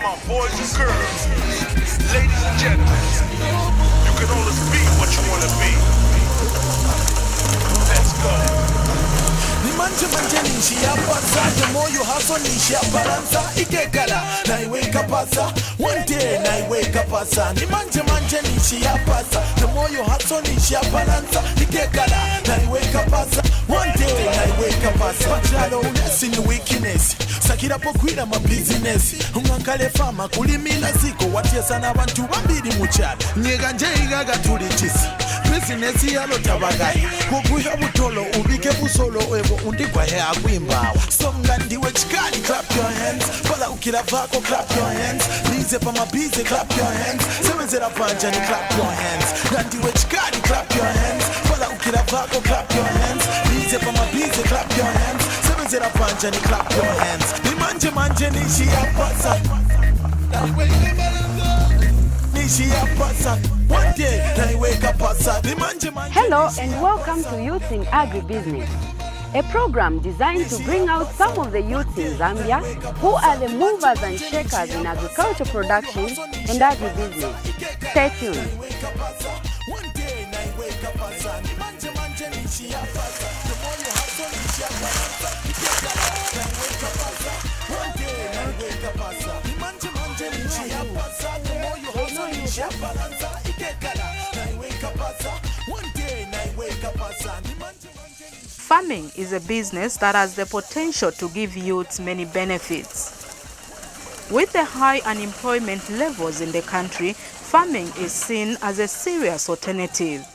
all my boys and girls, ladies and gentlemen, you can always be what you want to be. Let's go. Manje nishi yapasa, the more you hustle nishi yabalansa, ikekala, naiweka pasa, one day naiweka pasa. Ni manje nishi yapasa, the more you hustle nishi yabalansa, ikekala, naiweka pasa, one day naiweka pasa. Bachalo unesi ni weakness, sakira pokwira ma business, umwankale fama kulimila ziko, watia sana bantu bambiri muchara, nyega njeiga gatuli chisi. Business yalo tabagai kukuya butolo ubike busolo evo undigwa he agwimbawa songa ndiwe chikali clap your hands pala ukila vako clap your hands nize pa mabize clap your hands semenzera panja ni clap your hands ndiwe chikali clap your hands pala ukila vako clap your hands nize pa mabize clap your hands semenzera panja ni clap your hands ni manje nishi yapasa Hello and welcome to Youth in Agribusiness, a program designed to bring out some of the youths in Zambia who are the movers and shakers in agriculture production and agribusiness. Stay tuned. Farming is a business that has the potential to give youths many benefits. With the high unemployment levels in the country, farming is seen as a serious alternative.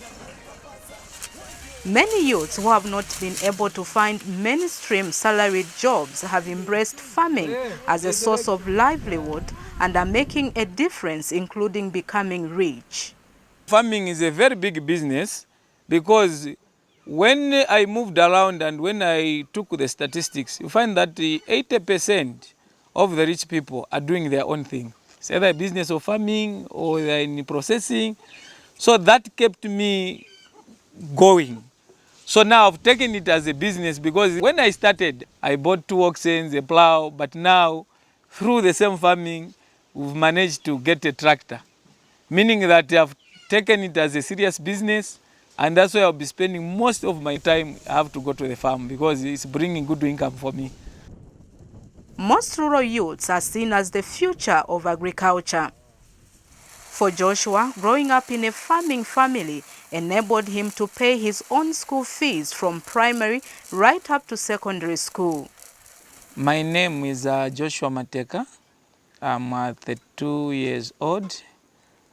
Many youths who have not been able to find mainstream salaried jobs have embraced farming as a source of livelihood and are making a difference, including becoming rich. Farming is a very big business because when I moved around and when I took the statistics, you find that 80% of the rich people are doing their own thing. It's either a business of farming or they're in processing. So that kept me going. So now I've taken it as a business because when I started, I bought 2 oxen, a plow, but now through the same farming, we've managed to get a tractor. Meaning that I've taken it as a serious business, and that's why I'll be spending most of my time. I have to go to the farm because it's bringing good income for me. Most rural youths are seen as the future of agriculture. For Joshua, growing up in a farming family enabled him to pay his own school fees from primary right up to secondary school. My name is Joshua Mateka. I'm 32 years old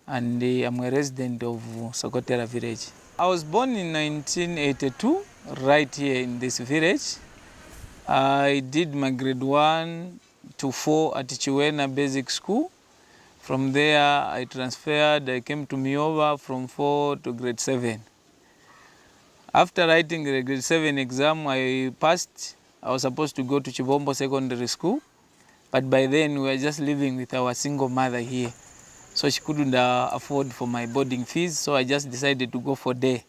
and I'm a resident of Sokotera village. I was born in 1982, right here in this village. I did my grade 1 to 4 at Chiwena Basic School. From there, I transferred, I came to Miova from 4 to grade 7. After writing the grade 7 exam, I passed. I was supposed to go to Chibombo Secondary School, but by then we were just living with our single mother here. So she couldn't afford for my boarding fees, so I just decided to go for day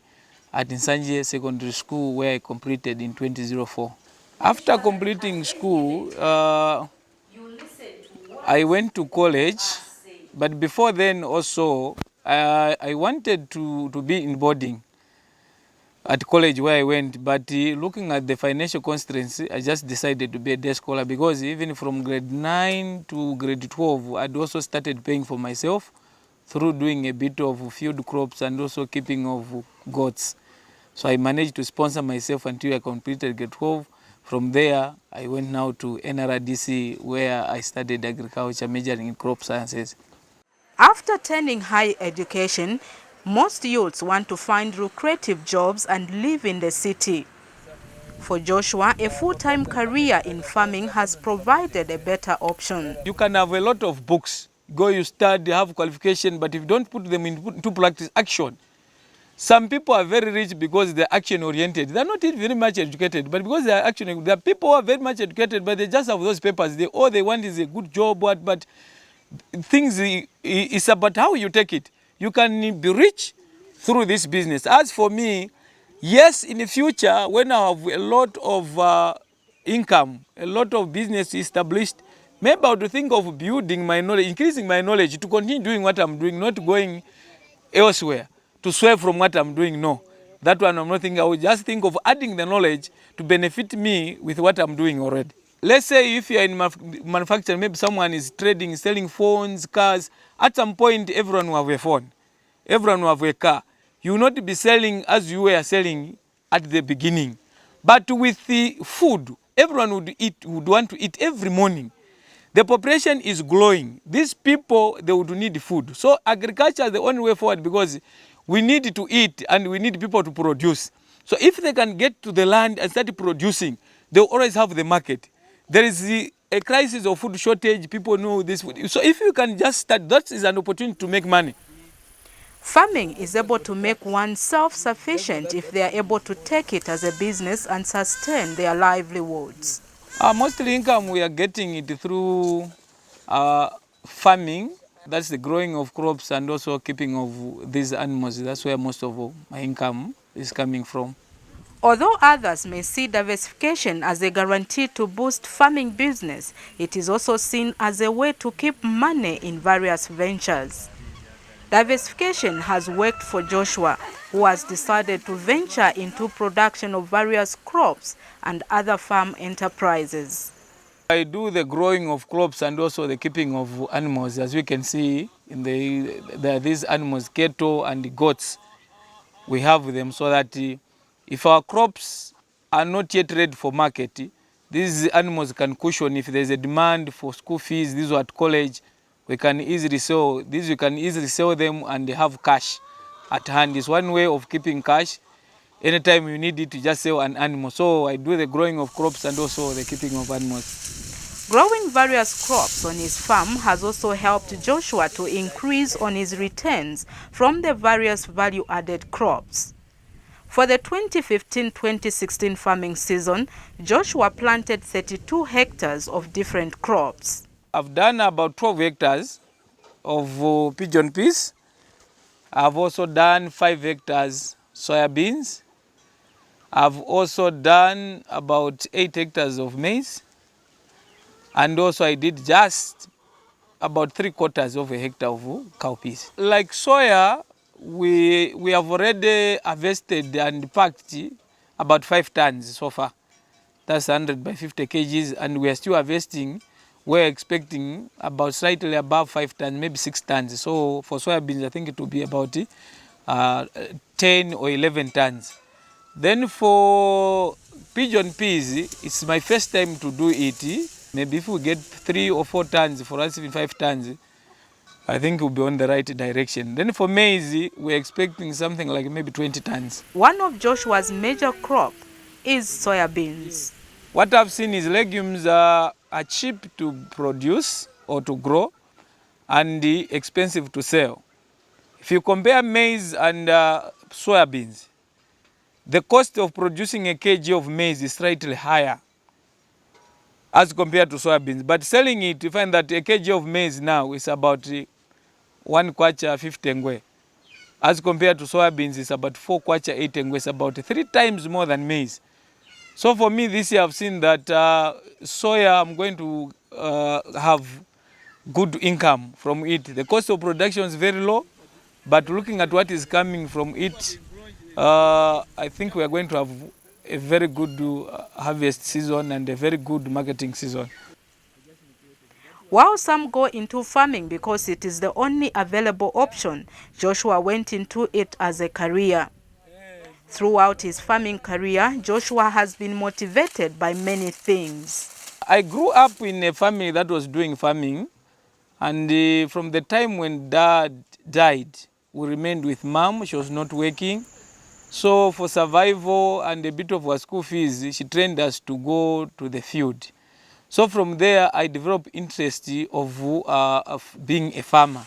at Nsanje Secondary School, where I completed in 2004. After completing school, I went to college, but before then also, I wanted to be in boarding at college where I went, but looking at the financial constraints, I just decided to be a day scholar because even from grade 9 to grade 12, I'd also started paying for myself through doing a bit of field crops and also keeping of goats. So I managed to sponsor myself until I completed grade 12. From there, I went now to NRDC where I studied agriculture, majoring in crop sciences. After attaining higher education, most youths want to find lucrative jobs and live in the city. For Joshua, a full-time career in farming has provided a better option. You can have a lot of books, go you study, have qualification, but if you don't put them into practice, action. Some people are very rich because they're action-oriented. They're not very much educated, but because they're action, there are people who are very much educated, but they just have those papers. All they want is a good job, but things, it's about how you take it. You can be rich through this business. As for me, yes, in the future, when I have a lot of income, a lot of business established, maybe I would think of building my knowledge, increasing my knowledge to continue doing what I'm doing, not going elsewhere to swerve from what I'm doing. No, that one I'm not thinking. I would just think of adding the knowledge to benefit me with what I'm doing already. Let's say if you're in manufacturing, maybe someone is trading, selling phones, cars. At some point, everyone will have a phone. Everyone will have a car. You will not be selling as you were selling at the beginning. But with the food, everyone would want to eat every morning. The population is growing. These people, they would need food. So agriculture is the only way forward because we need to eat and we need people to produce. So if they can get to the land and start producing, they will always have the market. There is a crisis of food shortage. People know this food. So if you can just start, that is an opportunity to make money. Farming is able to make one self-sufficient if they are able to take it as a business and sustain their livelihoods. Mostly income we are getting it through farming. That's the growing of crops and also keeping of these animals. That's where most of my income is coming from. Although others may see diversification as a guarantee to boost farming business, it is also seen as a way to keep money in various ventures. Diversification has worked for Joshua, who has decided to venture into production of various crops and other farm enterprises. I do the growing of crops and also the keeping of animals. As we can see, there are these animals, cattle and goats. We have them so that if our crops are not yet ready for market, these animals can cushion. If there's a demand for school fees, these are at college, we can easily sell. These we can easily sell them and have cash at hand. It's one way of keeping cash. Anytime you need it, to just sell an animal. So I do the growing of crops and also the keeping of animals. Growing various crops on his farm has also helped Joshua to increase on his returns from the various value-added crops. For the 2015-2016 farming season, Joshua planted 32 hectares of different crops. I've done about 12 hectares of pigeon peas. I've also done 5 hectares soya beans. I've also done about 8 hectares of maize. And also I did just about 3/4 of a hectare of cowpeas. Like soya, we have already harvested and packed about 5 tons so far. That's 100 by 50 kgs, and we are still harvesting. We're expecting about slightly above 5 tons, maybe 6 tons. So for soybeans, I think it will be about 10 or 11 tons. Then for pigeon peas, it's my first time to do it. Maybe if we get 3 or 4 tons, for us even 5 tons, I think we'll be on the right direction. Then for maize, we're expecting something like maybe 20 tons. One of Joshua's major crop is soybeans. What I've seen is legumes are cheap to produce or to grow and expensive to sell. If you compare maize and soybeans, the cost of producing a kg of maize is slightly higher as compared to soybeans. But selling it, you find that a kg of maize now is about 1 kwacha 50 ngwe. As compared to soybeans, it's about 4 kwacha 8 ngwe. It's about 3 times more than maize. So for me this year, I've seen that soya, I'm going to have good income from it. The cost of production is very low, but looking at what is coming from it, I think we are going to have a very good harvest season and a very good marketing season. While some go into farming because it is the only available option, Joshua went into it as a career. Throughout his farming career, Joshua has been motivated by many things. I grew up in a family that was doing farming, and from the time when Dad died, we remained with Mom. She was not working. So for survival and a bit of our school fees, she trained us to go to the field. So from there, I developed interest of being a farmer.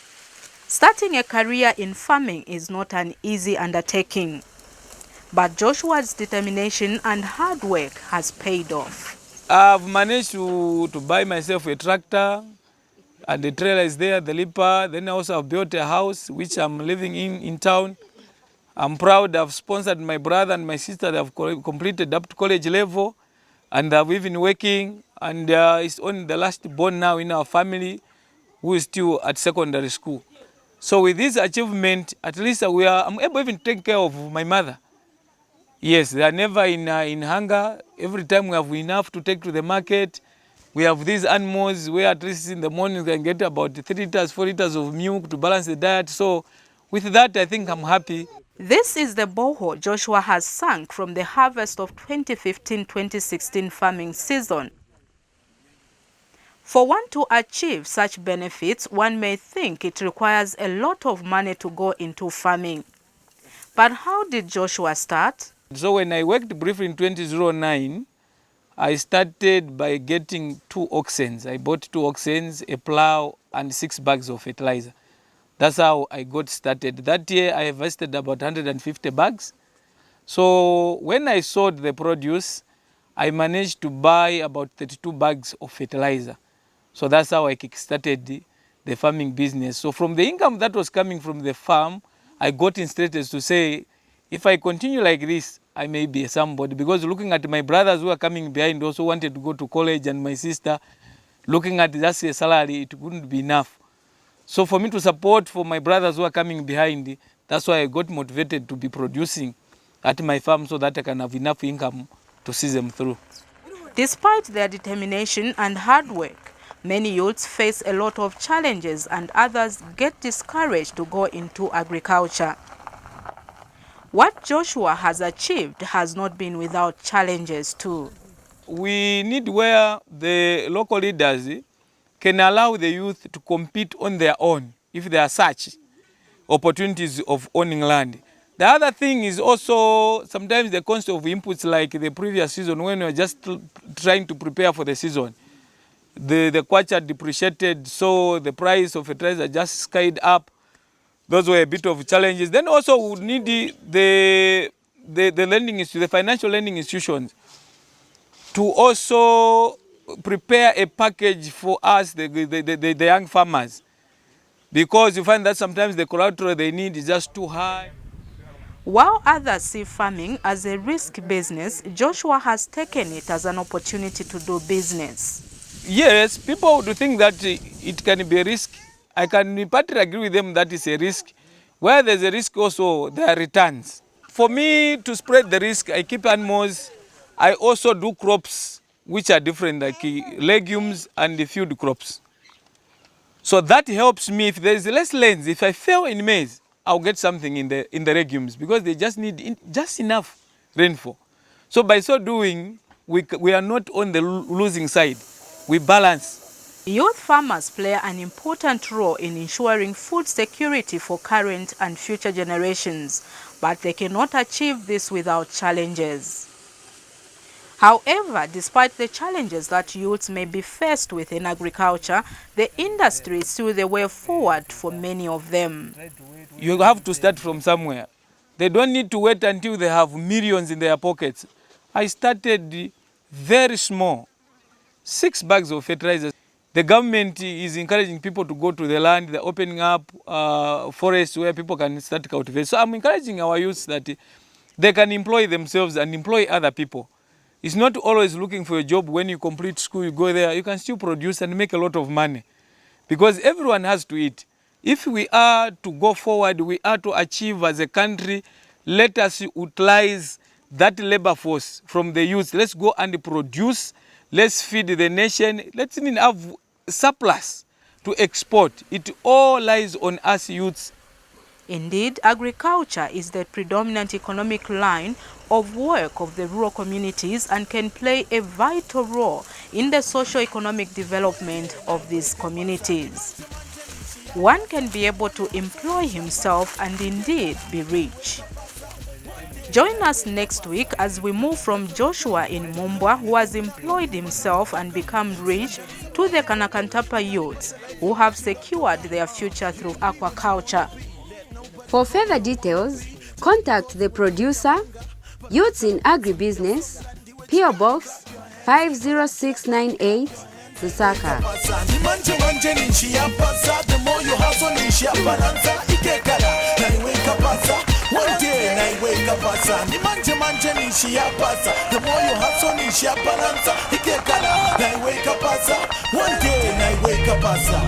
Starting a career in farming is not an easy undertaking, but Joshua's determination and hard work has paid off. I've managed to buy myself a tractor, and the trailer is there, the lipper. Then I also have built a house, which I'm living in town. I'm proud I've sponsored my brother and my sister. They have completed up to college level. and I've even working, and it's only the last born now in our family who is still at secondary school. So with this achievement, at least I'm able even to take care of my mother. Yes, they are never in hunger. Every time we have enough to take to the market. We have these animals where at least in the morning we can get about 3 liters, 4 liters of milk to balance the diet. So with that, I think I'm happy. This is the borehole Joshua has sunk from the harvest of 2015-2016 farming season. For one to achieve such benefits, one may think it requires a lot of money to go into farming. But how did Joshua start? So when I worked briefly in 2009, I started by getting 2 oxen. I bought 2 oxen, a plow, and 6 bags of fertilizer. That's how I got started. That year I invested about 150 bags. So when I sold the produce, I managed to buy about 32 bags of fertilizer. So that's how I kickstarted the farming business. So from the income that was coming from the farm, I got instructed to say, if I continue like this, I may be somebody. Because looking at my brothers who are coming behind also wanted to go to college, and my sister, looking at just a salary, it wouldn't be enough. So for me to support for my brothers who are coming behind, that's why I got motivated to be producing at my farm so that I can have enough income to see them through. Despite their determination and hard work, many youths face a lot of challenges and others get discouraged to go into agriculture. What Joshua has achieved has not been without challenges too. We need where the local leaders can allow the youth to compete on their own if there are such opportunities of owning land. The other thing is also sometimes the cost of inputs, like the previous season when we were just trying to prepare for the season. The kwacha depreciated, so the price of fertilizer just skied up. Those were a bit of challenges. Then also we would need the financial lending institutions to also prepare a package for us, the young farmers. Because you find that sometimes the collateral they need is just too high. While others see farming as a risk business, Joshua has taken it as an opportunity to do business. Yes, people would think that it can be a risk. I can partly agree with them that it's a risk. Where there's a risk also, there are returns. For me to spread the risk, I keep animals. I also do crops which are different, like legumes and the field crops. So that helps me. If there is less lens, if I fail in maize, I'll get something in the legumes because they just need just enough rainfall. So by so doing, we are not on the losing side. We balance. Youth farmers play an important role in ensuring food security for current and future generations, but they cannot achieve this without challenges. However, despite the challenges that youths may be faced with in agriculture, the industry is still the way forward for many of them. You have to start from somewhere. They don't need to wait until they have millions in their pockets. I started very small, 6 bags of fertilizer. The government is encouraging people to go to the land. They're opening up forests where people can start cultivating. So I'm encouraging our youth that they can employ themselves and employ other people. It's not always looking for a job. When you complete school, you go there, you can still produce and make a lot of money because everyone has to eat. If we are to go forward, we are to achieve as a country, let us utilize that labor force from the youth. Let's go and produce. Let's feed the nation. Let's even have surplus to export. It all lies on us youths. Indeed, agriculture is the predominant economic line of work of the rural communities and can play a vital role in the socio-economic development of these communities. One can be able to employ himself and indeed be rich. Join us next week as we move from Joshua in Mumbwa, who has employed himself and become rich, to the Kanakantapa youths who have secured their future through aquaculture. For further details, contact the producer, Youths in Agribusiness, PO Box 50698, Lusaka. One day, Yapasa, ni manje manje nishi Yapasa. The more you hustle nishi Yapalansa, ikekala, na iwe kapasa. One day na iwe kapasa.